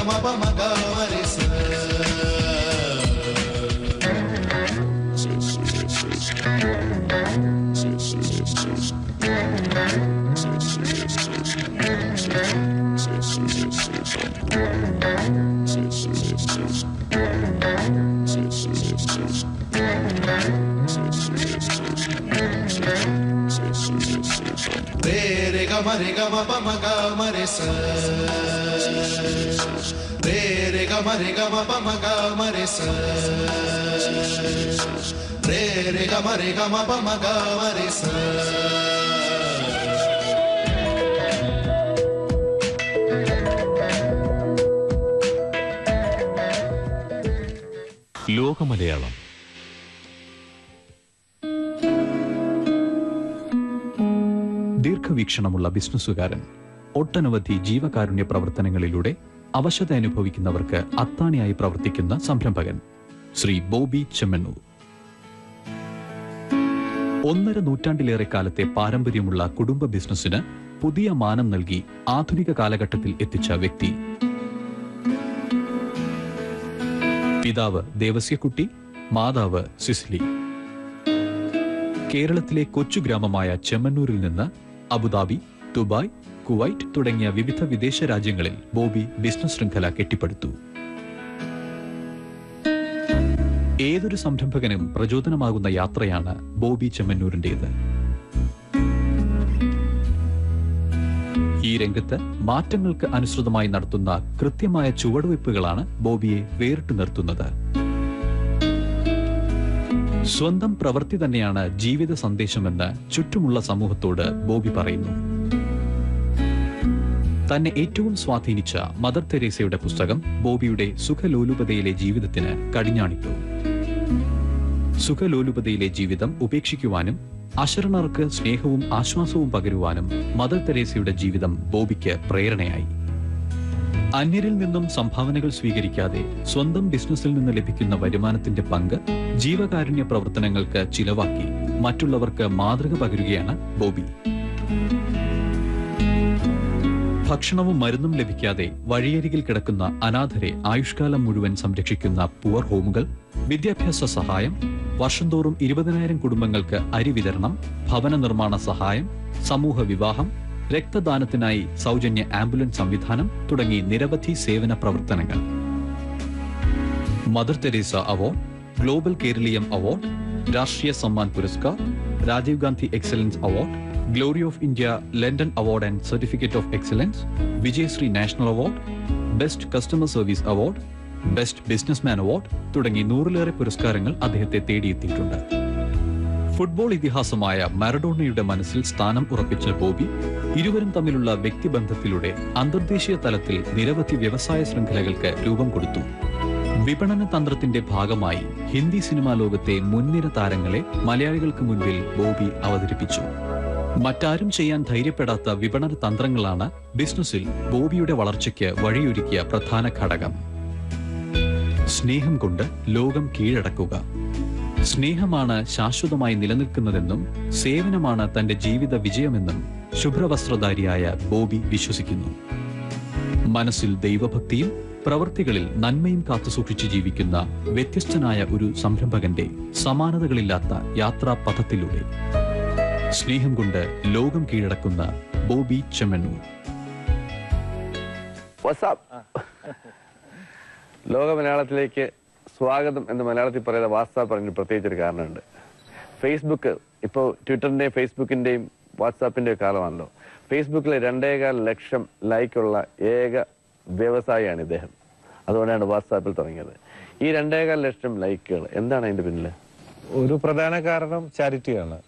ma pa ma ga ma re sa. Re ga ma pa ma ga ma re sa. Re ga ma pa ma ga ma re sa. Re ga ma pa ma ga ma re sa. ലോകമലയാളം. ദീർഘവീക്ഷണമുള്ള ബിസിനസ്സുകാരൻ ഒട്ടനവധി ജീവകാരുണ്യ പ്രവർത്തനങ്ങളിലൂടെ അവശത അനുഭവിക്കുന്നവർക്ക് അത്താണിയായി പ്രവർത്തിക്കുന്ന സംരംഭകൻ ശ്രീ ബോബി ചെമ്മണ്ണൂർ. 1.5 നൂറ്റാണ്ടിലേറെ കാലത്തെ പാരമ്പര്യമുള്ള കുടുംബ ബിസിനസ്സിന് പുതിയ മാനം നൽകി ആധുനിക കാലഘട്ടത്തിൽ എത്തിച്ച വ്യക്തി. പിതാവ് ദേവസ്യക്കുട്ടി, മാതാവ് സിസിലി. കേരളത്തിലെ കൊച്ചു ഗ്രാമമായ ചെമ്മണ്ണൂരിൽ നിന്ന് അബുദാബി, ദുബായ്, കുവൈറ്റ് തുടങ്ങിയ വിവിധ വിദേശ രാജ്യങ്ങളിൽ ബോബി ബിസിനസ് ശൃംഖല കെട്ടിപ്പടുത്തു. ഏതൊരു സംരംഭകനും പ്രചോദനമാകുന്ന യാത്രയാണ് ബോബി ചെമ്മണ്ണൂരിന്റേത്. ഈ രംഗത്ത് മാറ്റങ്ങൾക്ക് അനുസൃതമായി നടത്തുന്ന കൃത്യമായ ചുവടുവയ്പ്പുകളാണ് ബോബിയെ വേറിട്ടു നിർത്തുന്നത്. സ്വന്തം പ്രവൃത്തി തന്നെയാണ് ജീവിത സന്ദേശമെന്ന് ചുറ്റുമുള്ള സമൂഹത്തോട് ബോബി പറയുന്നു. തന്നെ ഏറ്റവും സ്വാധീനിച്ച മദർ തെരേസയുടെ പുസ്തകം ബോബിയുടെ സുഖലോലുപതയിലെ ജീവിതത്തിന് കടിഞ്ഞാണിട്ടു. സുഖലോലുപതയിലെ ജീവിതം ഉപേക്ഷിക്കുവാനും അശരണർക്ക് സ്നേഹവും ആശ്വാസവും പകരുവാനും മദർ തെരേസയുടെ ജീവിതം ബോബിക്ക് പ്രേരണയായി. അന്യരിൽ നിന്നും സംഭാവനകൾ സ്വീകരിക്കാതെ സ്വന്തം ബിസിനസ്സിൽ നിന്ന് ലഭിക്കുന്ന വരുമാനത്തിന്റെ പങ്ക് ജീവകാരുണ്യ പ്രവർത്തനങ്ങൾക്ക് ചിലവാക്കി മറ്റുള്ളവർക്ക് മാതൃക പകരുകയാണ് ബോബി. ഭക്ഷണവും മരുന്നും ലഭിക്കാതെ വഴിയരികിൽ കിടക്കുന്ന അനാഥരെ ആയുഷ്കാലം മുഴുവൻ സംരക്ഷിക്കുന്ന പുവർ ഹോമുകൾ, വിദ്യാഭ്യാസ സഹായം, വർഷം തോറും 20,000 കുടുംബങ്ങൾക്ക് അരി വിതരണം, ഭവന നിർമ്മാണ സഹായം, സമൂഹ വിവാഹം, രക്തദാനത്തിനായി സൗജന്യ ആംബുലൻസ് സംവിധാനം തുടങ്ങി നിരവധി സേവന പ്രവർത്തനങ്ങൾ. Mother Teresa award, global Keraleeyam award, Rashtriya Samman Puraskar, Rajiv Gandhi excellence award, glory of India London award and certificate of excellence, Vijayashree national award, best customer service award, best businessman award തുടങ്ങി 100-ലേറെ പുരസ്കാരങ്ങൾ അദ്ദേഹത്തെ തേടിയെത്തിയിട്ടുണ്ട്. ഫുട്ബോൾ ഇതിഹാസമായ മാരഡോണയുടെ മനസ്സിൽ സ്ഥാനം ഉറപ്പിച്ച ബോബി ഇരുവരും തമ്മിലുള്ള വ്യക്തിബന്ധത്തിലൂടെ അന്തർദേശീയ തലത്തിൽ നിരവധി വ്യവസായ ശൃംഖലകൾക്ക് രൂപം കൊടുത്തു. വിപണന തന്ത്രത്തിന്റെ ഭാഗമായി ഹിന്ദി സിനിമാ ലോകത്തെ മുൻനിര താരങ്ങളെ മലയാളികൾക്ക് മുൻപിൽ ബോബി അവതരിപ്പിച്ചു. മറ്റാരും ചെയ്യാൻ ധൈര്യപ്പെടാത്ത വിപണന തന്ത്രങ്ങളാണ് ബിസിനസ്സിൽ ബോബിയുടെ വളർച്ചയ്ക്ക് വഴിയൊരുക്കിയ പ്രധാന ഘടകം. സ്നേഹം കൊണ്ട് ലോകം കീഴടക്കുക. സ്നേഹമാണ് ശാശ്വതമായി നിലനിൽക്കുന്നതെന്നും സേവനമാണ് തന്റെ ജീവിത വിജയമെന്നും ശുഭ്രവസ്ത്രധാരിയായ ബോബി വിശ്വസിക്കുന്നു. മനസ്സിൽ ദൈവഭക്തിയും പ്രവൃത്തികളിൽ നന്മയും കാത്തുസൂക്ഷിച്ച് ജീവിക്കുന്ന വ്യത്യസ്തനായ ഒരു സംരംഭകന്റെ സമാനതകളില്ലാത്ത യാത്രാപഥത്തിലൂടെ സ്നേഹം കൊണ്ട് ലോകം കീഴടക്കുന്ന ബോബി ചെമ്മണ്ണൂർ. ലോക മലയാളത്തിലേക്ക് സ്വാഗതം എന്ന് മലയാളത്തിൽ പറയുന്ന വാട്സാപ്പ് പറഞ്ഞ പ്രത്യേകിച്ചൊരു കാരണമുണ്ട്. ഫേസ്ബുക്ക് ഇപ്പോൾ ട്വിറ്ററിന്റെയും ഫേസ്ബുക്കിന്റെയും വാട്സാപ്പിന്റെയും കാലമാണല്ലോ. ഫേസ്ബുക്കിൽ 2.25 ലക്ഷം ലൈക്കുള്ള ഏക വ്യവസായിയാണ് ഇദ്ദേഹം. അതുകൊണ്ടാണ് വാട്സാപ്പിൽ തുടങ്ങിയത്. ഈ 2.25 ലക്ഷം ലൈക്കുകൾ എന്താണ് അതിന്റെ പിന്നില്? ഒരു പ്രധാന കാരണം ചാരിറ്റിയാണ്.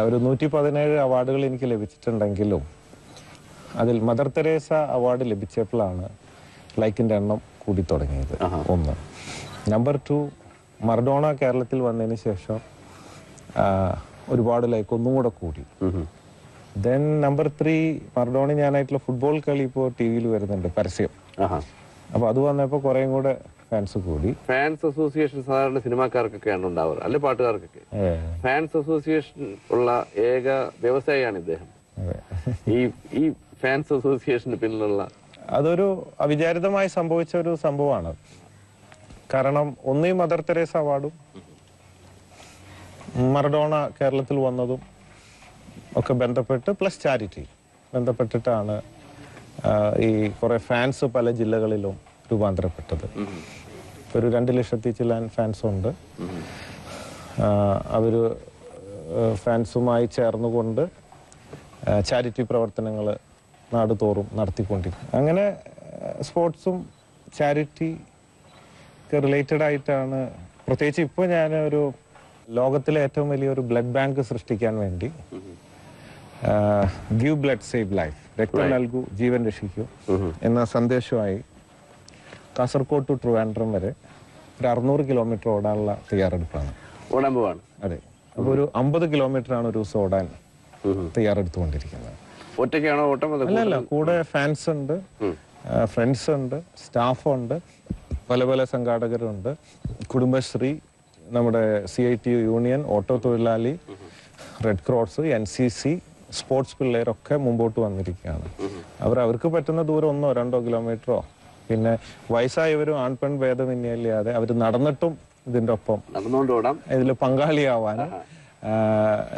ഒരു 117 അവാർഡുകൾ എനിക്ക് ലഭിച്ചിട്ടുണ്ടെങ്കിലും അതിൽ മദർ തെരേസ അവാർഡ് ലഭിച്ചപ്പോഴാണ് ലൈക്കിന്റെ എണ്ണം കൂടി തുടങ്ങിയത്. 1. നമ്പർ 2, മറഡോണ കേരളത്തിൽ വന്നതിന് ശേഷം ഒരുപാട് ലൈക്ക് ഒന്നും കൂടെ കൂടി. ദെൻ നമ്പർ 3, മറഡോണ ഞാനായിട്ടുള്ള ഫുട്ബോൾ കളി ഇപ്പോൾ ടിവിയിൽ വരുന്നുണ്ട്, പരസ്യം. അപ്പൊ അത് വന്നപ്പോ കുറേയും കൂടെ ഫാൻസ് കൂടി. ഫാൻസ് അസോസിയേഷൻ സാധാരണ സിനിമാക്കാർക്കൊക്കെയാണ് ഉണ്ടാവുക, അല്ലെ പാട്ടുകാർക്കൊക്കെ. ഫാൻസ് അസോസിയേഷൻ ഉള്ള ഏക വ്യവസായിയാണ് ഇദ്ദേഹം. ഈ ഫാൻസ് അസോസിയേഷന് പിന്നിലുള്ള അതൊരു അവിചാരിതമായി സംഭവിച്ച ഒരു സംഭവമാണ്. കാരണം ഒന്നീ മദർ തെരേസ അവാർഡും മറഡോണ കേരളത്തിൽ വന്നതും ഒക്കെ ബന്ധപ്പെട്ട് പ്ലസ് ചാരിറ്റി ബന്ധപ്പെട്ടിട്ടാണ് ഈ കുറെ ഫാൻസ് പല ജില്ലകളിലും രൂപാന്തരപ്പെട്ടത്. ഒരു 2 ലക്ഷത്തിൽ ചില ഫാൻസ് ഉണ്ട്. അവര് ഫാൻസുമായി ചേർന്നുകൊണ്ട് ചാരിറ്റി പ്രവർത്തനങ്ങൾ നാടുതോറും നടത്തിക്കൊണ്ടിരിക്കും. അങ്ങനെ സ്പോർട്സും ചാരിറ്റി റിലേറ്റഡ് ആയിട്ടാണ്. പ്രത്യേകിച്ച് ഇപ്പോൾ ഞാൻ ഒരു ലോകത്തിലെ ഏറ്റവും വലിയൊരു ബ്ലഡ് ബാങ്ക് സൃഷ്ടിക്കാൻ വേണ്ടി ഗിവ് ബ്ലഡ് സേവ് ലൈഫ്, രക്തം നൽകൂ ജീവൻ രക്ഷിക്കൂ എന്ന സന്ദേശമായി കാസർഗോഡ് ടു ട്രിവാൻഡ്രം വരെ ഒരു 600 കിലോമീറ്റർ ഓടാനുള്ള തയ്യാറെടുപ്പാണ്. അതെ, അപ്പോൾ ഒരു 50 കിലോമീറ്റർ ആണ് ഒരു ദിവസം ഓടാൻ തയ്യാറെടുത്തുകൊണ്ടിരിക്കുന്നത്. ഒറ്റയ്ക്കാണോ ഓട്ടം? അല്ലല്ല, കൂടെ ഫാൻസ് ഉണ്ട്, ഫ്രണ്ട്സ് ഉണ്ട്, സ്റ്റാഫ് ഉണ്ട്, പല പല സംഘാടകരുണ്ട്. കുടുംബശ്രീ, നമ്മുടെ CITU യൂണിയൻ, ഓട്ടോ തൊഴിലാളി, റെഡ് ക്രോസ്, NCC, സ്പോർട്സ് പിള്ളേരൊക്കെ മുമ്പോട്ട് വന്നിരിക്കുകയാണ്. അവർക്ക് പറ്റുന്ന ദൂരം 1-2 കിലോമീറ്ററോ, പിന്നെ വയസ്സായവരും ആൺപെൺ ഭേദമന്യല്ലാതെ അവർ നടന്നിട്ടും ഇതിൻ്റെ ഒപ്പം ഇതിൽ പങ്കാളിയാവാനും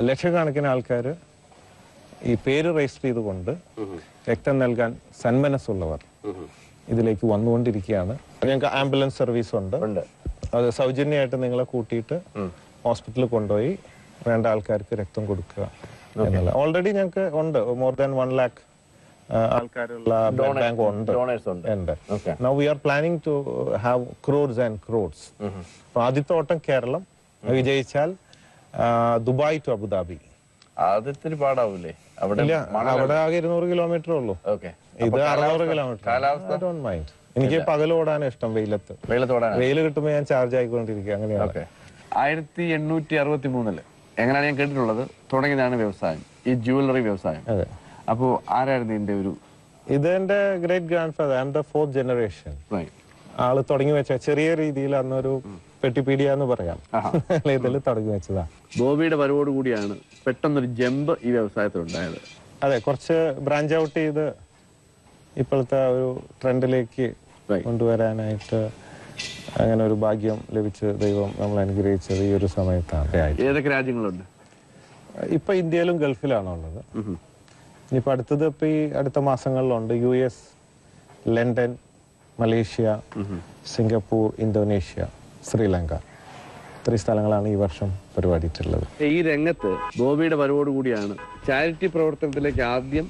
ലക്ഷക്കണക്കിന് ആൾക്കാർ ഈ പേര് രജിസ്റ്റർ ചെയ്തുകൊണ്ട് രക്തം നൽകാൻ സന്മനസ്സുള്ളവർ ഇതിലേക്ക് വന്നുകൊണ്ടിരിക്കുകയാണ്. ഞങ്ങൾക്ക് ആംബുലൻസ് സർവീസ് ഉണ്ട്. അത് സൗജന്യമായിട്ട് നിങ്ങളെ കൂട്ടിയിട്ട് ഹോസ്പിറ്റലിൽ കൊണ്ടുപോയി വേണ്ട ആൾക്കാർക്ക് രക്തം കൊടുക്കുക എന്നുള്ള. ഓൾറെഡി ഞങ്ങൾക്ക് ഉണ്ട്, മോർ ദാൻ 1 lakh ആൾക്കാരുള്ള ബ്ലഡ് ബാങ്ക് ഉണ്ട്. Now we are planning to have crores and crores. അപ്പൊ ആദ്യത്തെ ഓട്ടം കേരളം വിജയിച്ചാൽ ദുബായ് ടു അബുദാബി. ആദ്യത്തിന് പാടാവൂലേ? അവിടെ ആകെ 200 കിലോമീറ്റർ ഉള്ളൂ. ഇത് 600 കിലോമീറ്റർ. എനിക്ക് പകൽ ഓടാനും ഇഷ്ടം, വെയിലത്ത്. വെയിൽ കിട്ടുമ്പോൾ ഞാൻ ചാർജ് ആയിക്കൊണ്ടിരിക്കുക. അങ്ങനെയാണ്. 1863 എങ്ങനെയാണ് ഞാൻ കേട്ടിട്ടുള്ളത് തുടങ്ങിയതാണ് വ്യവസായം, ഈ ജുവലറി വ്യവസായം. അപ്പോ ആരായിരുന്നു ഇതിന്റെ ഒരു? ഇത് എന്റെ great grand father, I am the 4th generation. ആള് തുടങ്ങി വെച്ച ചെറിയ രീതിയിൽ അന്നൊരു പെട്ടിപ്പീഡിയ എന്ന് പറയാം, ഇതിൽ തുടങ്ങി വെച്ചതാ. ബോബിയുടെ വരവോട് കൂടിയാണ് പെട്ടെന്നൊരു ജമ്പ് ഈ വ്യവസായത്തിൽ ഉണ്ടായത്. അതെ, കുറച്ച് ബ്രാഞ്ച് ഔട്ട് ചെയ്ത് ഇപ്പോഴത്തെ ഒരു ട്രെൻഡിലേക്ക് കൊണ്ടുവരാനായിട്ട് അങ്ങനെ ഒരു ഭാഗ്യം ലഭിച്ച് ദൈവം നമ്മൾ അനുഗ്രഹിച്ചത് ഈ ഒരു സമയത്താണ്. ഏതൊക്കെ രാജ്യങ്ങളുണ്ട് ഇപ്പൊ? ഇന്ത്യയിലും ഗൾഫിലാണുള്ളത്. ഇനിയിപ്പോൾ അടുത്തത് ഇപ്പൊ ഈ അടുത്ത മാസങ്ങളിലുണ്ട് US, London, Malaysia, Singapore, Indonesia, Sri Lanka. 3 സ്ഥലങ്ങളാണ് ഈ വർഷം പരിപാടിയിട്ടുള്ളത്. ഈ രംഗത്ത് ബോബിയുടെ വരവോട് കൂടിയാണ് ചാരിറ്റി പ്രവർത്തനത്തിലേക്ക് ആദ്യം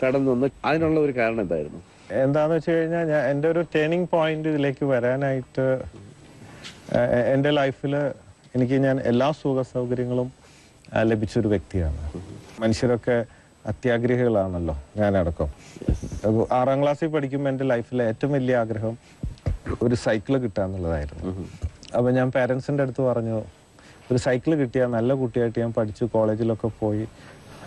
കടന്നു വന്ന്. അതിനുള്ള ഒരു കാരണം എന്തായിരുന്നു? എന്താന്ന് വെച്ച് കഴിഞ്ഞാൽ എൻ്റെ ഒരു ടേണിംഗ് പോയിന്റ് ഇതിലേക്ക് വരാനായിട്ട് എൻ്റെ ലൈഫിൽ ഞാൻ എല്ലാ സുഖ സൗകര്യങ്ങളും ലഭിച്ചൊരു വ്യക്തിയാണ്. മനുഷ്യരൊക്കെ അത്യാഗ്രഹികളാണല്ലോ, ഞാനടക്കം. 6ാം ക്ലാസ്സിൽ പഠിക്കുമ്പോൾ എൻ്റെ ലൈഫിലെ ഏറ്റവും വലിയ ആഗ്രഹം ഒരു സൈക്കിള് കിട്ടുക എന്നുള്ളതായിരുന്നു. അപ്പോൾ ഞാൻ പേരൻസിൻ്റെ അടുത്ത് പറഞ്ഞു, ഒരു സൈക്കിള് കിട്ടിയാൽ നല്ല കുട്ടിയായിട്ട് ഞാൻ പഠിച്ചു കോളേജിലൊക്കെ പോയി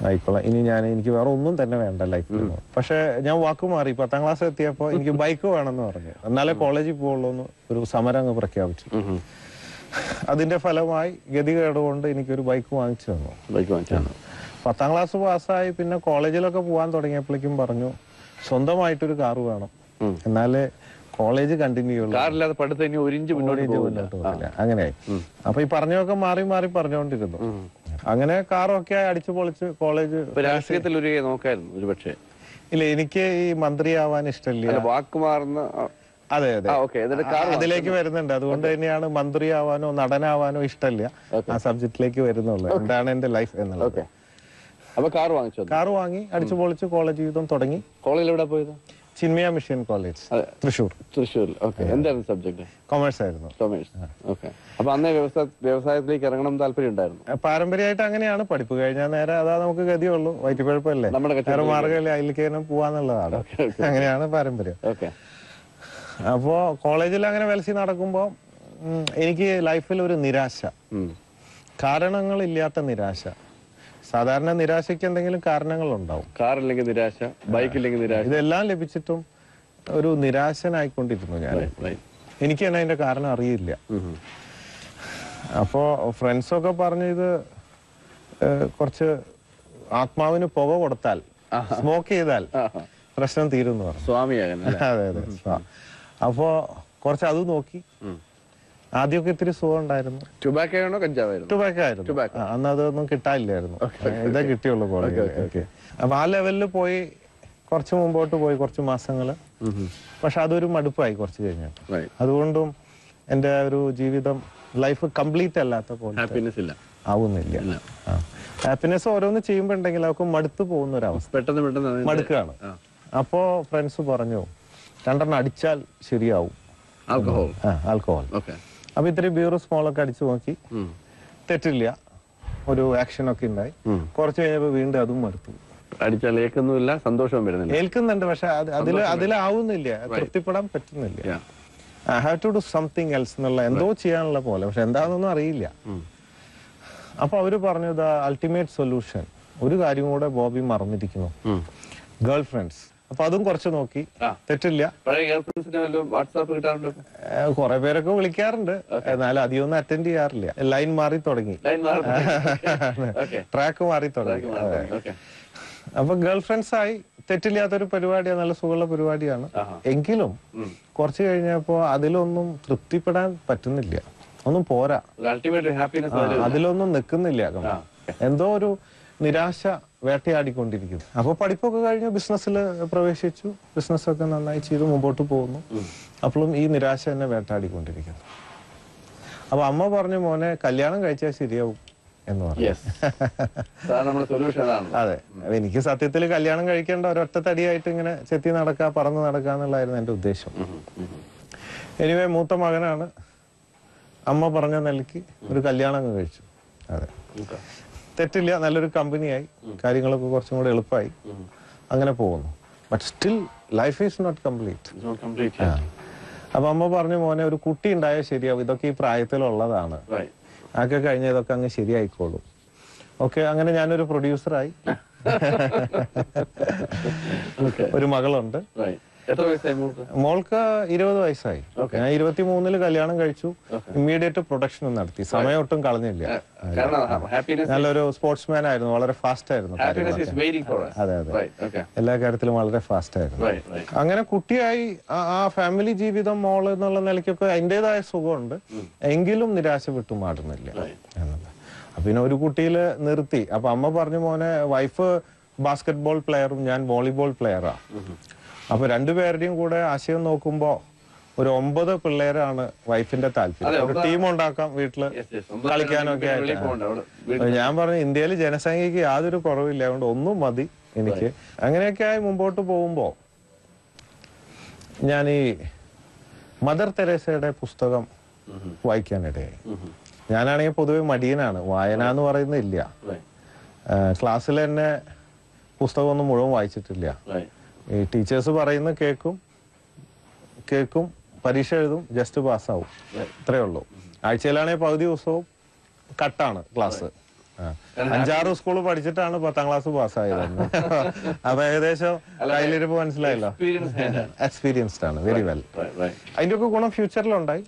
ആയിക്കോളാം, ഇനി എനിക്ക് വേറെ ഒന്നും തന്നെ വേണ്ട ലൈഫിൽ. പക്ഷെ ഞാൻ വാക്ക് മാറി. 10ാം ക്ലാസ് എത്തിയപ്പോൾ എനിക്ക് ബൈക്ക് വേണമെന്ന് പറഞ്ഞു. എന്നാലേ കോളേജിൽ പോകുള്ളൂ എന്ന് ഒരു സമരം അങ്ങ് പ്രഖ്യാപിച്ചു. അതിന്റെ ഫലമായി ഗതികേടുകൊണ്ട് എനിക്കൊരു ബൈക്ക് വാങ്ങിച്ചു തന്നു. 10ാം ക്ലാസ് പാസ്സായി പിന്നെ കോളേജിലൊക്കെ പോകാൻ തുടങ്ങിയപ്പോഴേക്കും പറഞ്ഞു, സ്വന്തമായിട്ടൊരു കാറ് വേണം, എന്നാലേ കോളേജ് കണ്ടിന്യൂ ചെയ്യുള്ളൂ, അങ്ങനെയായി. അപ്പൊ ഈ പറഞ്ഞൊക്കെ മാറി മാറി പറഞ്ഞുകൊണ്ടിരുന്നു. അങ്ങനെ കാറൊക്കെ അടിച്ചു പൊളിച്ച് കോളേജ്. രാഷ്ട്രീയത്തിൽ നോക്കായിരുന്നു ഒരു പക്ഷേ? ഇല്ല, എനിക്ക് ഈ മന്ത്രിയാവാൻ ഇഷ്ടമില്ല. വാക്ക് മാറുന്ന. അതെ അതെ, അതിലേക്ക് വരുന്നുണ്ട്. അതുകൊണ്ട് തന്നെയാണ് മന്ത്രിയാവാനോ നടനാവാനോ ഇഷ്ടമില്ല, ആ സബ്ജക്റ്റിലേക്ക് വരുന്നുള്ളൂ. എന്താണ് എന്റെ ലൈഫ് എന്നുള്ളത്. അപ്പൊ കാർ വാങ്ങി അടിച്ചു പൊളിച്ച് കോളേജ് ജീവിതം തുടങ്ങി. കോളേജിൽ എവിടെ പോയത്? Chinmaya mission college, Thrissur. എന്തായിരുന്നു സബ്ജക്ട്? കൊമേഴ്സ് ആയിരുന്നു. അപ്പൊ അന്നേ വ്യവസായത്തിലേക്ക് ഇറങ്ങണം താല്പര്യം ഉണ്ടായിരുന്നു? പാരമ്പര്യമായിട്ട് അങ്ങനെയാണ്. പഠിപ്പ് കഴിഞ്ഞാൽ നേരെ അതാ നമുക്ക് ഗതിയുള്ളൂ, വയറ്റുപഴപ്പല്ലേ, വേറെ മാർഗ്ഗമല്ലേ, അതിലേക്ക് പോവാന്നുള്ളതാണ്. അങ്ങനെയാണ് പാരമ്പര്യം. അപ്പോ കോളേജിൽ അങ്ങനെ വെലസി നടക്കുമ്പോ എനിക്ക് ലൈഫിൽ ഒരു നിരാശ, കാരണങ്ങളില്ലാത്ത നിരാശ. സാധാരണ നിരാശയ്ക്ക് എന്തെങ്കിലും കാരണങ്ങളുണ്ടാവും. കാറില്ലെങ്കിൽ നിരാശ, ബൈക്കില്ലെങ്കിൽ നിരാശ. ഇതെല്ലാം ലഭിച്ചിട്ടും ഒരു നിരാശനായിക്കൊണ്ടിരുന്നു ഞാൻ. എനിക്ക് തന്നെ അതിന്റെ കാരണം അറിയില്ല. അപ്പോ ഫ്രണ്ട്സൊക്കെ പറഞ്ഞു, ഇത് കുറച്ച് ആത്മാവിന് പുക കൊടുത്താൽ, സ്മോക്ക് ചെയ്താൽ പ്രശ്നം തീരുമെന്ന് പറഞ്ഞു. സ്വാമിയാകാൻ. അതെ അതെ. അപ്പോ കുറച്ച് അത് നോക്കി. ആദ്യമൊക്കെ ഇത്തിരി സുഖം ഉണ്ടായിരുന്നു. ടുബാക്കോ ആണോ കഞ്ചാവായിരുന്നു? ടുബാക്കോ ആയിരുന്നു. അന്ന് അതൊന്നും കിട്ടാനില്ലായിരുന്നു, ഇതേ കിട്ടിയുള്ളൂ കോളേജിൽ. അപ്പൊ ആ ലെവലിൽ പോയി കുറച്ച് മുമ്പോട്ട് പോയി കുറച്ച് മാസങ്ങള്. പക്ഷെ അതൊരു മടുപ്പായി കുറച്ച് കഴിഞ്ഞിട്ട്. അതുകൊണ്ടും എൻ്റെ ഒരു ജീവിതം ലൈഫ് കംപ്ലീറ്റ് അല്ലാത്ത പോലെ ആവുന്നില്ല. ഹാപ്പിനെസ് ഓരോന്ന് ചെയ്യുമ്പോ ഉണ്ടെങ്കിൽ അവർക്ക് മടുത്തു പോകുന്ന ഒരു അവസ്ഥ, പെട്ടെന്ന് മടുക്കുകയാണ്. അപ്പോ ഫ്രണ്ട്സ് പറഞ്ഞു 2 അടിച്ചാൽ ശരിയാവും, ആൽക്കഹോൾ. അപ്പൊ ഇത്രയും ബീറും സ്മോളൊക്കെ അടിച്ചു നോക്കി, തെറ്റില്ല, ഒരു ആക്ഷൻ ഒക്കെ ഉണ്ടായി. കുറച്ച് കഴിഞ്ഞപ്പോ വീണ്ടും അതും മടുത്തു. അടിച്ചാൽ ഏൽക്കുന്നില്ല, സന്തോഷവും വരുന്നില്ല. ഏൽക്കുന്നുണ്ട്, പക്ഷെ അതിലാവുന്നില്ല, തൃപ്തിപ്പെടാൻ പറ്റുന്നില്ല. I have to do something else എന്നുള്ള എന്തോ ചെയ്യാനുള്ള പോലെ, പക്ഷെ എന്താണെന്നൊന്നും അറിയില്ല. അപ്പൊ അവര് പറഞ്ഞു ദ അൾട്ടിമേറ്റ് സൊല്യൂഷൻ, ഒരു കാര്യം കൂടെ ബോബി മറന്നിരിക്കുന്നു, ഗേൾ ഫ്രണ്ട്സ്. അപ്പൊ അതും കുറച്ച് നോക്കി, തെറ്റില്ല. കുറെ പേരൊക്കെ വിളിക്കാറുണ്ട്, എന്നാലും അധികമൊന്നും അറ്റൻഡ് ചെയ്യാറില്ല. ലൈൻ മാറി തുടങ്ങി, ട്രാക്ക് മാറി തുടങ്ങി. അപ്പൊ ഗേൾ ഫ്രണ്ട്സ് ആയി. തെറ്റില്ലാത്തൊരു പരിപാടിയാണ്, നല്ല സുഖമുള്ള പരിപാടിയാണ്. എങ്കിലും കുറച്ച് കഴിഞ്ഞപ്പോ അതിലൊന്നും തൃപ്തിപ്പെടാൻ പറ്റുന്നില്ല, ഒന്നും പോരാ, അതിലൊന്നും നിൽക്കുന്നില്ല. എന്തോ ഒരു നിരാശ വേട്ടയാടിക്കൊണ്ടിരിക്കുന്നു. അപ്പൊ പഠിപ്പൊക്കെ കഴിഞ്ഞു ബിസിനസ്സിൽ പ്രവേശിച്ചു, ബിസിനസ്സൊക്കെ നന്നായി ചെയ്തു മുമ്പോട്ട് പോകുന്നു. അപ്പോഴും ഈ നിരാശ എന്നെ വേട്ടയാടിക്കൊണ്ടിരിക്കുന്നു. അപ്പൊ അമ്മ പറഞ്ഞു, മോനെ കല്യാണം കഴിച്ചാൽ ശരിയാവും എന്ന് പറഞ്ഞു. അതെ, എനിക്ക് സത്യത്തിൽ കല്യാണം കഴിക്കേണ്ട ഒരൊറ്റ തടിയായിട്ട് ഇങ്ങനെ ചെത്തി നടക്കുക, പറന്ന് നടക്കുക എന്നുള്ളതായിരുന്നു എന്റെ ഉദ്ദേശം. എനിവേ മൂത്ത മകനാണ്, അമ്മ പറഞ്ഞ നിലയ്ക്ക് ഒരു കല്യാണം അങ്ങ് കഴിച്ചു. അതെ, തെറ്റില്ല, നല്ലൊരു കമ്പനിയായി, കാര്യങ്ങളൊക്കെ കുറച്ചും കൂടെ എളുപ്പമായി, അങ്ങനെ പോകുന്നു. But still life is not complete. അപ്പൊ അമ്മ പറഞ്ഞു, മോനെ ഒരു കുട്ടി ഉണ്ടായാൽ ശരിയാവും, ഇതൊക്കെ ഈ പ്രായത്തിലുള്ളതാണ്, അതൊക്കെ കഴിഞ്ഞ ഇതൊക്കെ അങ്ങ് ശരിയായിക്കോളും. ഓക്കെ, അങ്ങനെ ഞാനൊരു പ്രൊഡ്യൂസറായി. ഒരു മകളുണ്ട്. മോൾക്ക് 20 വയസ്സായി. ഞാൻ 23 കല്യാണം കഴിച്ചു. ഇമ്മീഡിയറ്റ് പ്രൊഡക്ഷൻ നടത്തി, സമയം ഒട്ടും കളഞ്ഞില്ല. നല്ലൊരു സ്പോർട്സ്മാൻ ആയിരുന്നു, വളരെ ഫാസ്റ്റ് ആയിരുന്നു. അതെ അതെ, എല്ലാ കാര്യത്തിലും വളരെ ഫാസ്റ്റ് ആയിരുന്നു. അങ്ങനെ കുട്ടിയായി ആ ഫാമിലി ജീവിതം, മോള് എന്നുള്ള നിലയ്ക്കൊക്കെ അതിൻ്റെതായ സുഖമുണ്ട്. എങ്കിലും നിരാശ വിട്ടുമാറുന്നില്ല എന്നത്. പിന്നെ ഒരു കുട്ടിയില് നിർത്തി. അപ്പൊ അമ്മ പറഞ്ഞു, മോനെ വൈഫ് ബാസ്കറ്റ്ബോൾ പ്ലെയറും ഞാൻ വോളിബോൾ പ്ലെയറാ. അപ്പൊ രണ്ടുപേരുടെയും കൂടെ ആശയം നോക്കുമ്പോ ഒരു 9 പിള്ളേരാണ് വൈഫിന്റെ താല്പര്യം. ഒരു ടീം ഉണ്ടാക്കാം വീട്ടില് കളിക്കാനൊക്കെ ആയിട്ട്. ഞാൻ പറഞ്ഞു, ഇന്ത്യയിൽ ജനസംഖ്യക്ക് യാതൊരു കുറവില്ല, അതുകൊണ്ട് ഒന്നും മതി എനിക്ക്. അങ്ങനെയൊക്കെ ആയി മുമ്പോട്ട് പോകുമ്പോ ഞാൻ ഈ മദർ തെരേസയുടെ പുസ്തകം വായിക്കാനിടയായി. ഞാനാണെങ്കിൽ പൊതുവെ മടിയനാണ്, വായന എന്ന് പറയുന്നില്ല. ക്ലാസ്സിൽ തന്നെ പുസ്തകമൊന്നും മുഴുവൻ വായിച്ചിട്ടില്ല. ഈ ടീച്ചേഴ്സ് പറയുന്ന കേൾക്കും, പരീക്ഷ എഴുതും, ജസ്റ്റ് പാസ്സാവും, ഇത്രയേ ഉള്ളൂ. ആഴ്ചയിലാണെങ്കിൽ പകുതി ദിവസവും കട്ടാണ് ക്ലാസ്. 5-6 സ്കൂൾ പഠിച്ചിട്ടാണ് 10ാം ക്ലാസ് പാസ്സായത്. അപ്പൊ ഏകദേശം കയ്യിലിരിപ്പ് മനസ്സിലായല്ലോ, എക്സ്പീരിയൻസ്ഡ് ആണ്, വെരി വെൽ. അതിന്റെ ഒക്കെ ഗുണം ഫ്യൂച്ചറിലുണ്ടായി.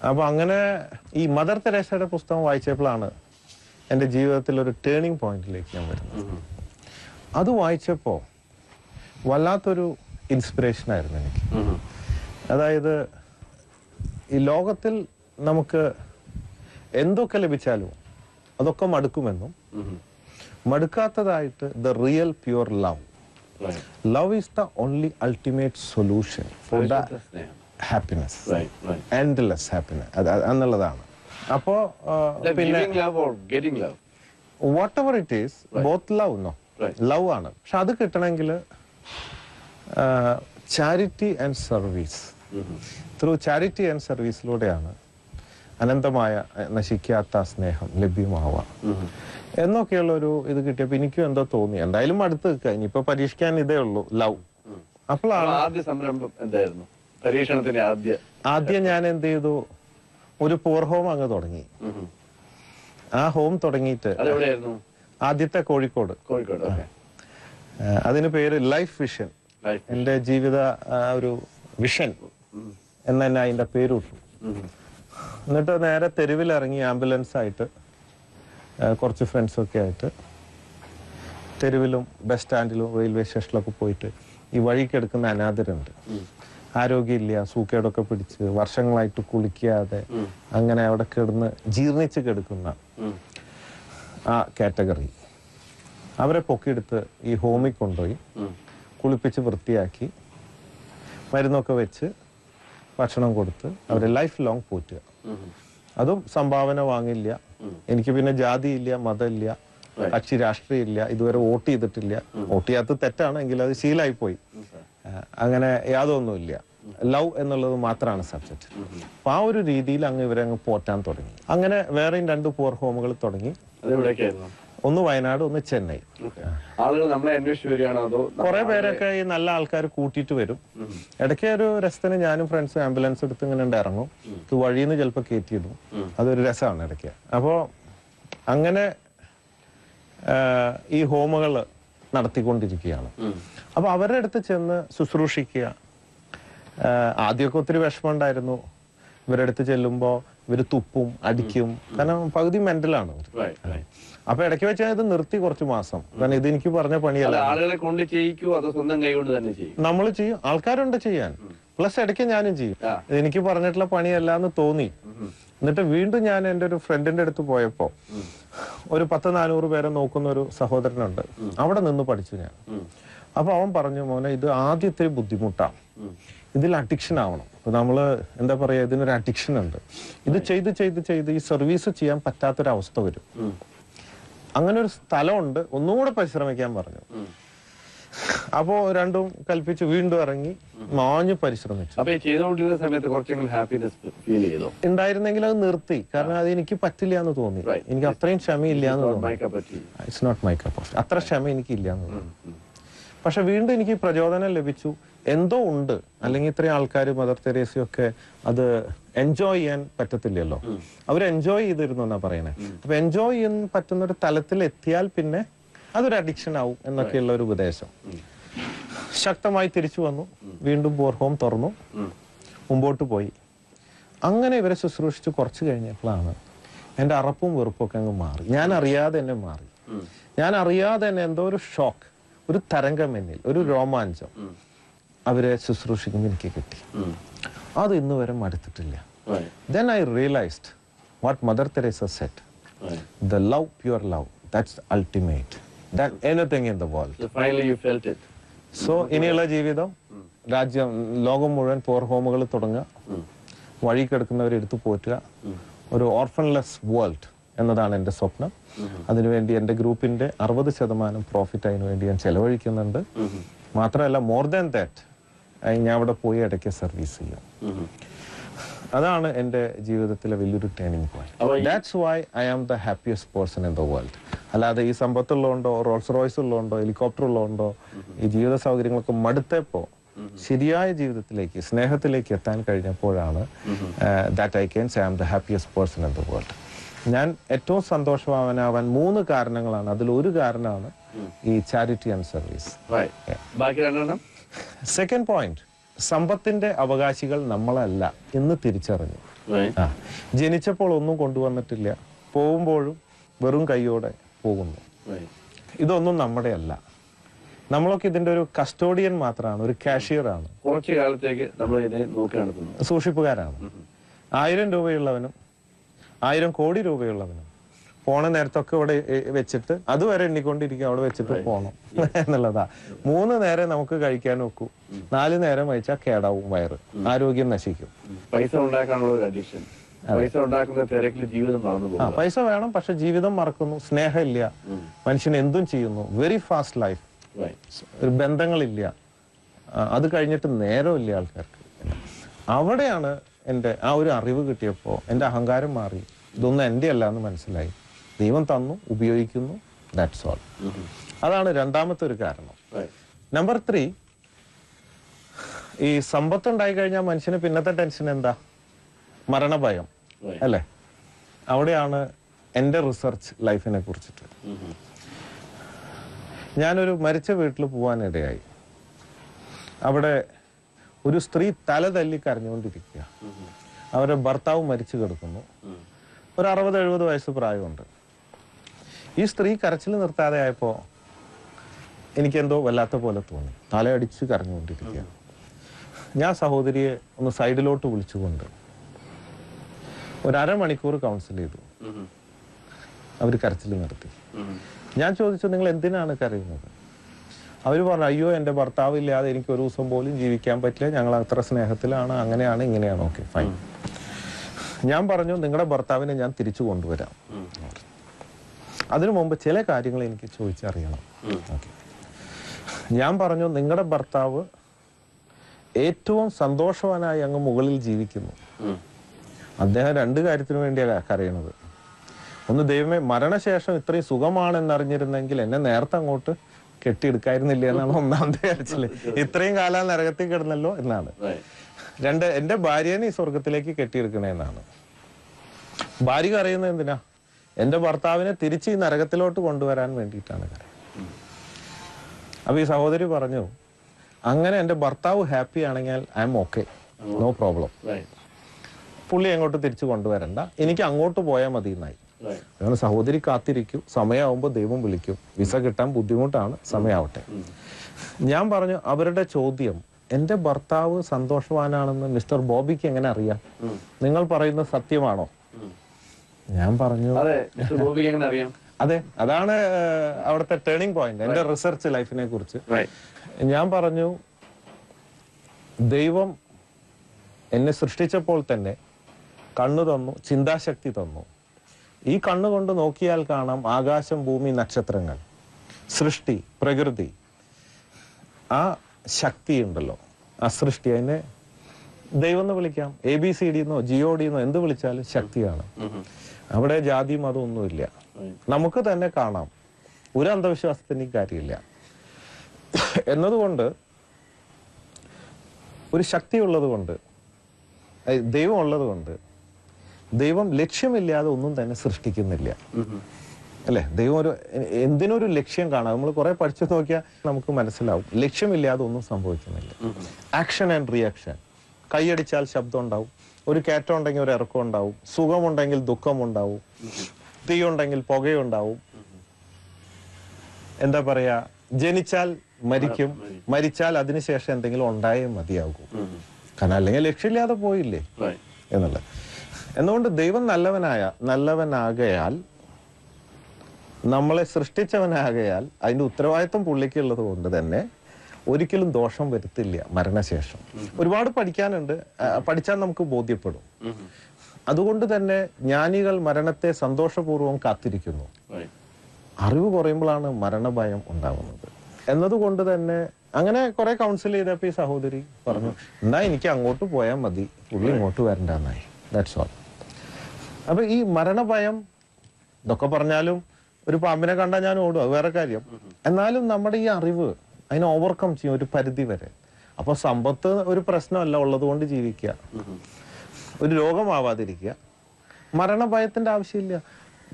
അപ്പൊ അങ്ങനെ ഈ മദർ തെരേസയുടെ പുസ്തകം വായിച്ചപ്പോഴാണ് എൻ്റെ ജീവിതത്തിൽ ഒരു ടേണിംഗ് പോയിന്റിലേക്ക് ഞാൻ വരുന്നത്. അത് വായിച്ചപ്പോ വല്ലാത്തൊരു ഇൻസ്പിറേഷൻ ആയിരുന്നു എനിക്ക്. അതായത് ഈ ലോകത്തിൽ നമുക്ക് എന്തൊക്കെ ലഭിച്ചാലും അതൊക്കെ മടുക്കുമെന്നും, മടുക്കാത്തതായിട്ട് the real pure love is the only ultimate solution for the happiness, endless happiness എന്നുള്ളതാണ്. അപ്പോ പിന്നെ whatever it is, both love ആണ്. പക്ഷെ അത് കിട്ടണമെങ്കിൽ charity and service, through charity and സർവീസിലൂടെയാണ് അനന്തമായ നശിക്കാത്ത സ്നേഹം ലഭ്യമാവുക എന്നൊക്കെയുള്ള ഒരു ഇത് കിട്ടിയപ്പോ എനിക്കും എന്തോ തോന്നി. എന്തായാലും അടുത്ത് ഇനിയിപ്പോ പരീക്ഷിക്കാൻ ഇതേ ഉള്ളൂ, ലവ്. അപ്പോഴാണ് ആദ്യ സംരംഭം എന്തായിരുന്നു? പരീക്ഷണത്തിന് ആദ്യം ഞാൻ എന്ത് ചെയ്തു, ഒരു പൂർ ഹോം അങ്ങ് തുടങ്ങി. ആ ഹോം തുടങ്ങിയിട്ട് ആദ്യത്തെ കോഴിക്കോട്. അതിന് പേര് ലൈഫ് വിഷൻ, എന്റെ ജീവിത ഒരു വിഷൻ എന്ന് തന്നെ അതിന്റെ പേരിട്ടു. എന്നിട്ട് നേരെ തെരുവിലിറങ്ങി ആംബുലൻസ് ആയിട്ട് കുറച്ച് ഫ്രണ്ട്സൊക്കെ ആയിട്ട് തെരുവിലും ബസ് സ്റ്റാൻഡിലും റെയിൽവേ സ്റ്റേഷനിലൊക്കെ പോയിട്ട് ഈ വഴിക്കെടുക്കുന്ന അനാഥരുണ്ട്. ആരോഗ്യമില്ല, സൂക്കേടൊക്കെ പിടിച്ച് വർഷങ്ങളായിട്ട് കുളിക്കാതെ അങ്ങനെ അവിടെ കിടന്ന് ജീർണിച്ച് കിടക്കുന്ന ആ കാറ്റഗറി, അവരെ പൊക്കിയെടുത്ത് ഈ ഹോമിൽ കൊണ്ടുപോയി കുളിപ്പിച്ച് വൃത്തിയാക്കി മരുന്നൊക്കെ വെച്ച് ഭക്ഷണം കൊടുത്ത് അവരെ ലൈഫ് ലോങ് പോറ്റുക. അതും സംഭാവന വാങ്ങില്ല. എനിക്ക് പിന്നെ ജാതിയില്ല, മതമില്ല, കക്ഷി രാഷ്ട്രീയമില്ല, ഇതുവരെ വോട്ട് ചെയ്തിട്ടില്ല. വോട്ട് ചെയ്യാത്തത് തെറ്റാണ്, എങ്കിലും അത് ശീലമായി പോയി. അങ്ങനെ യാതൊന്നുമില്ല. ലവ് എന്നുള്ളത് മാത്രമാണ് സബ്ജക്റ്റ്. അപ്പൊ ആ ഒരു രീതിയിൽ ഇവരെ അങ്ങ് പോറ്റാൻ തുടങ്ങി. അങ്ങനെ വേറെയും 2 പൂർ ഹോമുകൾ തുടങ്ങി. ഒന്ന് വയനാട്, ഒന്ന് ചെന്നൈ. ആളുകൾ നമ്മളെ അന്വേഷിച്ച് വരികയാണോ അതോ കുറെ പേരൊക്കെ ഈ നല്ല ആൾക്കാർ കൂട്ടിയിട്ട് വരും. ഇടയ്ക്ക് ഒരു രസത്തിന് ഞാനും ഫ്രണ്ട്സും ആംബുലൻസ് എടുത്ത് ഇങ്ങനെ ഇറങ്ങും. ഇത് വഴിയിൽ നിന്ന് ചിലപ്പോൾ കയറ്റിയിടും. അതൊരു രസമാണ് ഇടയ്ക്ക്. അപ്പോൾ അങ്ങനെ ഈ ഹോമുകൾ നടത്തിക്കൊണ്ടിരിക്കുകയാണ്. അപ്പൊ അവരുടെ അടുത്ത് ചെന്ന് ശുശ്രൂഷിക്കുക. ആദ്യമൊക്കെ ഒത്തിരി വിഷമം ഉണ്ടായിരുന്നു. ഇവരുടെ അടുത്ത് ചെല്ലുമ്പോൾ ഇവര് തുപ്പും, അടിക്കും. കാരണം പകുതി മെന്റലാണ്. അപ്പൊ ഇടയ്ക്ക് വെച്ചാൽ ഇത് നിർത്തി കുറച്ച് മാസം. കാരണം ഇത് എനിക്ക് പറഞ്ഞ പണിയല്ല. ആളുകളെ കൊണ്ട് ചെയ്യിക്കോ അതോ സ്വന്തം കൈ കൊണ്ട് തന്നെ ചെയ്യും? നമ്മൾ ചെയ്യും, ആൾക്കാരുണ്ട് ചെയ്യാൻ. പ്ലസ് ഇടയ്ക്ക് ഞാനും ചെയ്യും. എനിക്ക് പറഞ്ഞിട്ടുള്ള പണിയല്ല എന്ന് തോന്നി. എന്നിട്ട് വീണ്ടും ഞാൻ എൻ്റെ ഒരു ഫ്രണ്ടിന്റെ അടുത്ത് പോയപ്പോ ഒരു 100-400 പേരെ നോക്കുന്ന ഒരു സഹോദരനുണ്ട്. അവിടെ നിന്ന് പഠിച്ചു ഞാൻ. അപ്പൊ അവൻ പറഞ്ഞു, മോനെ ഇത് ആദ്യത്തെ ബുദ്ധിമുട്ടാണ്, ഇതിൽ അഡിക്ഷൻ ആവണം. അപ്പൊ നമ്മള് എന്താ പറയാ, ഇതിനൊരു അഡിക്ഷൻ ഉണ്ട്. ഇത് ചെയ്ത് ചെയ്ത് ചെയ്ത് ഈ സർവീസ് ചെയ്യാൻ പറ്റാത്തൊരവസ്ഥ വരും. അങ്ങനെ ഒരു സ്ഥലമുണ്ട്, ഒന്നുകൂടെ പരിശ്രമിക്കാൻ പറഞ്ഞു. അപ്പോ രണ്ടും കൽപ്പിച്ച് വീണ്ടും ഇറങ്ങി മാഞ്ഞു പരിശ്രമിച്ചു. ഉണ്ടായിരുന്നെങ്കിൽ അത് നിർത്തി. കാരണം അത് എനിക്ക് പറ്റില്ല എന്ന് തോന്നി. എനിക്ക് അത്രയും ക്ഷമയില്ല എന്ന് തോന്നി. It's not my cup of. അത്ര ക്ഷമ എനിക്കില്ല എന്ന് തോന്നി. പക്ഷെ വീണ്ടും എനിക്ക് പ്രചോദനം ലഭിച്ചു. എന്തോ ഉണ്ട്, അല്ലെങ്കിൽ ഇത്രയും ആൾക്കാർ മദർ തെരേസയൊക്കെ അത് എൻജോയ് ചെയ്യാൻ പറ്റത്തില്ലല്ലോ. അവർ എൻജോയ് ചെയ്തിരുന്നു എന്നാ പറയണേ. അപ്പൊ എൻജോയ് ചെയ്യാൻ പറ്റുന്ന ഒരു തലത്തിൽ എത്തിയാൽ പിന്നെ അതൊരു അഡിക്ഷൻ ആവും എന്നൊക്കെയുള്ള ഒരു ഉപദേശം. ശക്തമായി തിരിച്ചു വന്നു. വീണ്ടും ബോർ ഹോം തുറന്നു, മുമ്പോട്ട് പോയി. അങ്ങനെ ഇവരെ ശുശ്രൂഷിച്ച് കുറച്ച് കഴിഞ്ഞപ്പോഴാണ് എൻ്റെ അറപ്പും വെറുപ്പും ഒക്കെ അങ്ങ് മാറി. ഞാൻ അറിയാതെ തന്നെ മാറി. ഞാൻ അറിയാതെ തന്നെ എന്തോ ഒരു ഷോക്ക്, ഒരു തരംഗം എന്നിൽ, ഒരു രോമാഞ്ചം അവരെ ശുശ്രൂഷിക്കുമ്പോൾ എനിക്ക് കിട്ടി. അത് ഇന്ന് വരെ മടുത്തിട്ടില്ല. Then I realized what Mother Teresa said. The love, pure love, that's the ultimate than anything in the world. So finally you felt it. So ഇനിയുള്ള ജീവിതം രാജ്യം, ലോകം മുഴുവൻ പോർ ഹോമുകൾ തുടങ്ങുക, വഴി കിടക്കുന്നവരെ എടുത്തു പോറ്റുക, ഒരു ഓർഫൺലെസ് വേൾഡ് എന്നതാണ് എൻ്റെ സ്വപ്നം. അതിനുവേണ്ടി എൻ്റെ ഗ്രൂപ്പിന്റെ 60% പ്രോഫിറ്റ് അതിനു വേണ്ടി ഞാൻ ചെലവഴിക്കുന്നുണ്ട്. മാത്രമല്ല, മോർ ദാൻ ദാറ്റ് ഞാൻ അവിടെ പോയി ഇടയ്ക്ക് സർവീസ് ചെയ്യും. അതാണ് എൻ്റെ ജീവിതത്തിലെ വലിയൊരു turning point. That's why I am the happiest person in the world. അല്ലാതെ ഈ സമ്പത്തുള്ളതുകൊണ്ടോ, റോൾസ് റോയ്സ് ഉള്ളതുകൊണ്ടോ, ഹെലികോപ്റ്റർ ഉള്ളതുകൊണ്ടോ, ഈ ജീവിത സൗകര്യങ്ങളൊക്കെ മടുത്തപ്പോ ശരിയായ ജീവിതത്തിലേക്ക്, സ്നേഹത്തിലേക്ക് എത്താൻ കഴിഞ്ഞപ്പോഴാണ് that I can say I am the happiest person in the world. ഞാൻ ഏറ്റവും സന്തോഷവാനാവാൻ 3 കാരണങ്ങളാണ്. അതിലൊരു കാരണമാണ് ഈ charity and service. Second point, സമ്പത്തിന്റെ അവകാശികൾ നമ്മളല്ല എന്ന് തിരിച്ചറിഞ്ഞു. ജനിച്ചപ്പോൾ ഒന്നും കൊണ്ടുവന്നിട്ടില്ല, പോകുമ്പോഴും വെറും കൈയോടെ പോകുന്നു. ഇതൊന്നും നമ്മുടെ അല്ല. നമ്മളൊക്കെ ഇതിന്റെ ഒരു കസ്റ്റോഡിയൻ മാത്രമാണ്, ഒരു കാഷ്യർ ആണ്, കുറച്ചു കാലത്തേക്ക് നമ്മൾ ഇതിനെ നോക്കി നടത്തുന്നു, സൂക്ഷിപ്പുകാരാണ്. 1000 രൂപയുള്ളവനും 1000 കോടി രൂപയുള്ളവനും പോണ നേരത്തൊക്കെ ഇവിടെ വെച്ചിട്ട് അതുവരെ എണ്ണിക്കൊണ്ടിരിക്കും, അവിടെ വെച്ചിട്ട് പോണം എന്നുള്ളതാ. 3 നേരം നമുക്ക് കഴിക്കാൻ നോക്കൂ, 4 നേരം കഴിച്ചാൽ കേടാവും വയറ്, ആരോഗ്യം നശിക്കും. പൈസ ഉണ്ടാക്കാനുള്ള ഒരു അഡിക്ഷൻ, പൈസ ഉണ്ടാക്കുന്ന തിരക്കിൽ ജീവിതം മറന്നു പോകും. പൈസ വേണം, പക്ഷെ ജീവിതം മറക്കുന്നു, സ്നേഹമില്ല, മനുഷ്യൻ എന്തും ചെയ്യുന്നു, വെരി ഫാസ്റ്റ് ലൈഫ്, ഒരു ബന്ധങ്ങളില്ല, അത് കഴിഞ്ഞിട്ട് നേരമില്ല ആൾക്കാർക്ക്. അവിടെയാണ് എൻ്റെ ആ ഒരു അറിവ് കിട്ടിയപ്പോൾ എൻ്റെ അഹങ്കാരം മാറി. ഇതൊന്നും എൻ്റെ അല്ല എന്ന് മനസ്സിലായി. ദൈവം തന്നു, ഉപയോഗിക്കുന്നു, ദാറ്റ്സ് ഓൾ. അതാണ് രണ്ടാമത്തെ ഒരു കാരണം. നമ്പർ 3, ഈ സമ്പത്ത് ഉണ്ടായി കഴിഞ്ഞാൽ മനുഷ്യന് പിന്നത്തെ ടെൻഷൻ എന്താ? മരണഭയം അല്ലേ? അവിടെയാണ് എൻ്റെ റിസർച്ച് ലൈഫിനെ കുറിച്ചിട്ട്. ഞാനൊരു മരിച്ച വീട്ടിൽ പോകാനിടയായി. അവിടെ ഒരു സ്ത്രീ തല തല്ലി കരഞ്ഞുകൊണ്ടിരിക്കുക. അവരുടെ ഭർത്താവ് മരിച്ചു കിടക്കുന്നു. ഒരു 60-70 വയസ്സ് പ്രായമുണ്ട്. ഈ സ്ത്രീ കരച്ചിൽ നിർത്താതെ ആയപ്പോൾ എനിക്കെന്തോ വല്ലാത്ത പോലെ തോന്നി. തലയടിച്ച് കരഞ്ഞുകൊണ്ടിരിക്കുക. ഞാൻ സഹോദരിയെ ഒന്ന് സൈഡിലോട്ട് വിളിച്ചുകൊണ്ട് ഒരു അരമണിക്കൂർ കൗൺസിൽ ചെയ്തു. അവർ കരച്ചിൽ നിർത്തി. ഞാൻ ചോദിച്ചു, നിങ്ങൾ എന്തിനാണ് കരയുന്നത്? അവർ പറഞ്ഞു, അയ്യോ എൻ്റെ ഭർത്താവ് ഇല്ലാതെ എനിക്ക് ഒരു ദിവസം പോലും ജീവിക്കാൻ പറ്റില്ല, ഞങ്ങൾ അത്ര സ്നേഹത്തിലാണ്, അങ്ങനെയാണ് ഇങ്ങനെയാണ്. Okay, fine. ഞാൻ പറഞ്ഞു, നിങ്ങളുടെ ഭർത്താവിനെ ഞാൻ തിരിച്ചു കൊണ്ടുവരാം. അതിനു മുമ്പ് ചില കാര്യങ്ങൾ എനിക്ക് ചോദിച്ചറിയണം. ഓക്കെ. ഞാൻ പറഞ്ഞു, നിങ്ങളുടെ ഭർത്താവ് ഏറ്റവും സന്തോഷവാനായി അങ്ങ് മുകളിൽ ജീവിക്കുന്നു. അദ്ദേഹം 2 കാര്യത്തിനു വേണ്ടിയാണ് കരയണത്. ഒന്ന്, ദൈവമേ, മരണശേഷം ഇത്രയും സുഖമാണെന്നറിഞ്ഞിരുന്നെങ്കിൽ എന്നെ നേരത്തെ അങ്ങോട്ട് കെട്ടിയെടുക്കായിരുന്നില്ല എന്നാണ് ഒന്നാമത്തെ കരച്ചില്. ഇത്രയും കാലം നരകത്തിൽ കിടന്നല്ലോ എന്നാണ്. 2, എന്റെ ഭാര്യനെ ഈ സ്വർഗത്തിലേക്ക് കെട്ടിയെടുക്കണേ എന്നാണ്. ഭാര്യ കരയുന്നത് എന്തിനാ? എന്റെ ഭർത്താവിനെ തിരിച്ച് ഈ നരകത്തിലോട്ട് കൊണ്ടുവരാൻ വേണ്ടിയിട്ടാണ് കരയുന്നത്. അപ്പൊ ഈ സഹോദരി പറഞ്ഞു, അങ്ങനെ എന്റെ ഭർത്താവ് ഹാപ്പി ആണെങ്കിൽ I am okay, no problem. പുള്ളി അങ്ങോട്ട് തിരിച്ചു കൊണ്ടുവരണ്ട, എനിക്ക് അങ്ങോട്ട് പോയാൽ മതി എന്നായി. അങ്ങനെ സഹോദരി കാത്തിരിക്കൂ, സമയമാവുമ്പോൾ ദൈവം വിളിക്കും. വിസ കിട്ടാൻ ബുദ്ധിമുട്ടാണ്, സമയമാവട്ടെ. ഞാൻ പറഞ്ഞു, അവരുടെ ചോദ്യം, എന്റെ ഭർത്താവ് സന്തോഷവാനാണെന്ന് മിസ്റ്റർ ബോബിക്ക് എങ്ങനെ അറിയാം? നിങ്ങൾ പറയുന്നത് സത്യമാണോ? ഞാൻ പറഞ്ഞു, അതെ, അതാണ് അവിടുത്തെ ടേണിംഗ് പോയിന്റ് എന്റെ റിസർച്ച് ലൈഫിനെ കുറിച്ച്. ഞാൻ പറഞ്ഞു, ദൈവം എന്നെ സൃഷ്ടിച്ചപ്പോൾ തന്നെ കണ്ണു തന്നു, ചിന്താശക്തി തന്നു. ഈ കണ്ണുകൊണ്ട് നോക്കിയാൽ കാണാം ആകാശം, ഭൂമി, നക്ഷത്രങ്ങൾ, സൃഷ്ടി, പ്രകൃതി. ആ ശക്തി ഉണ്ടല്ലോ, ആ സൃഷ്ടി, അതിനെ ദൈവം എന്ന് വിളിക്കാം. ABCD എന്നോ GOD എന്നോ എന്ത് വിളിച്ചാലും ശക്തിയാണ്. അവിടെ ജാതി മതം ഒന്നുമില്ല. നമുക്ക് തന്നെ കാണാം. ഒരു അന്ധവിശ്വാസത്തിന് കാര്യമില്ല. എന്നതുകൊണ്ട് ഒരു ശക്തി ഉള്ളത് കൊണ്ട്, ദൈവം ഉള്ളത് കൊണ്ട്, ദൈവം ലക്ഷ്യമില്ലാതെ ഒന്നും തന്നെ സൃഷ്ടിക്കുന്നില്ല, അല്ലെ? ദൈവം എന്തിനൊരു ലക്ഷ്യം കാണാം. നമ്മൾ കുറെ പഠിച്ചു നോക്കിയാൽ നമുക്ക് മനസ്സിലാവും, ലക്ഷ്യമില്ലാതെ ഒന്നും സംഭവിക്കുന്നില്ല. Action and reaction. കൈയടിച്ചാൽ ശബ്ദം ഉണ്ടാവും, ഒരു കയറ്റം ഉണ്ടെങ്കിൽ ഒരു ഇറക്കം ഉണ്ടാവും, സുഖമുണ്ടെങ്കിൽ ദുഃഖമുണ്ടാവും, തീ ഉണ്ടെങ്കിൽ പുകയുണ്ടാവും. എന്താ പറയാ, ജനിച്ചാൽ മരിക്കും, മരിച്ചാൽ അതിനുശേഷം എന്തെങ്കിലും ഉണ്ടായേ മതിയാകും. കാരണം അല്ലെങ്കിൽ ലക്ഷ്യമില്ലാതെ പോയില്ലേ എന്നുള്ളത്. എന്നുകൊണ്ട് ദൈവം നല്ലവനാകയാൽ, നമ്മളെ സൃഷ്ടിച്ചവനാകയാൽ, അതിന്റെ ഉത്തരവാദിത്വം പുള്ളിക്കുള്ളത് കൊണ്ട് തന്നെ ഒരിക്കലും ദോഷം വരുത്തില്ല മരണശേഷം. ഒരുപാട് പഠിക്കാനുണ്ട്, പഠിച്ചാൽ നമുക്ക് ബോധ്യപ്പെടും. അതുകൊണ്ട് തന്നെ ജ്ഞാനികൾ മരണത്തെ സന്തോഷപൂർവ്വം കാത്തിരിക്കുന്നു. അറിവ് കുറയുമ്പോഴാണ് മരണഭയം ഉണ്ടാവുന്നത്. എന്നതുകൊണ്ട് തന്നെ അങ്ങനെ കുറെ കൗൺസിൽ ചെയ്തപ്പോ ഈ സഹോദരി പറഞ്ഞു, എന്നാ എനിക്ക് അങ്ങോട്ട് പോയാൽ മതി, പുള്ളി ഇങ്ങോട്ട് വരണ്ടെന്നായി. That's all. അപ്പൊ ഈ മരണഭയം, ഇതൊക്കെ പറഞ്ഞാലും ഒരു പാമ്പിനെ കണ്ടാൽ ഞാൻ ഓടും, അത് വേറെ കാര്യം. എന്നാലും നമ്മുടെ ഈ അറിവ് അതിനെ ഓവർകം ചെയ്യും ഒരു പരിധി വരെ. അപ്പൊ സമ്പത്ത് ഒരു പ്രശ്നമല്ല, ഉള്ളത് കൊണ്ട് ജീവിക്കുക, ഒരു രോഗമാവാതിരിക്കുക. മരണഭയത്തിന്റെ ആവശ്യമില്ല.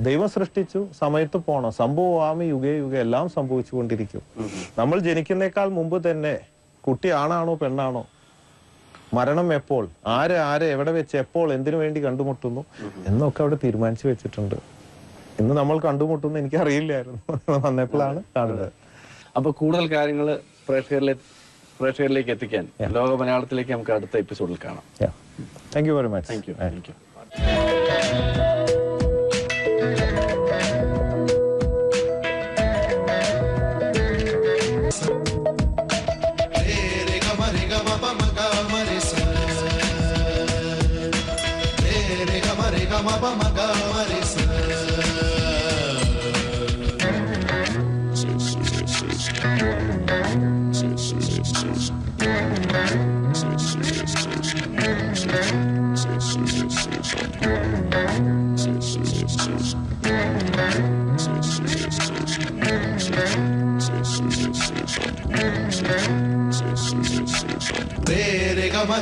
ദൈവം സൃഷ്ടിച്ചു, സമയത്ത് പോണം. സംഭവമാമി യുഗേ യുഗേ എല്ലാം സംഭവിച്ചു കൊണ്ടിരിക്കും. നമ്മൾ ജനിക്കുന്നേക്കാൾ മുമ്പ് തന്നെ കുട്ടി ആണാണോ പെണ്ണാണോ, മരണം എപ്പോൾ, ആരെ എവിടെ വെച്ച് എപ്പോൾ എന്തിനു വേണ്ടി കണ്ടുമുട്ടുന്നു എന്നൊക്കെ അവിടെ തീരുമാനിച്ചു വെച്ചിട്ടുണ്ട്. ഇന്ന് നമ്മൾ കണ്ടുമുട്ടുന്നു എനിക്കറിയില്ലായിരുന്നു, വന്നപ്പോഴാണ് കാണുന്നത്. അപ്പൊ കൂടുതൽ കാര്യങ്ങൾ പ്രേക്ഷകരിലേക്ക് എത്തിക്കാൻ ലോക മലയാളത്തിലേക്ക് നമുക്ക് അടുത്ത എപ്പിസോഡിൽ കാണാം. Thank you very much. Thank you.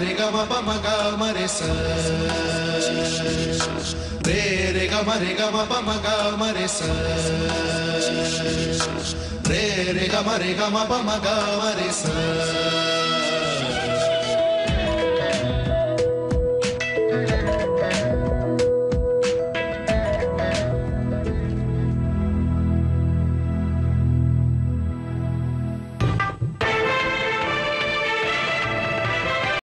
Re ga ma pa ma ga ma re sa. Re ga ma pa ma ga ma re sa. Re ga ma pa ma ga ma re sa.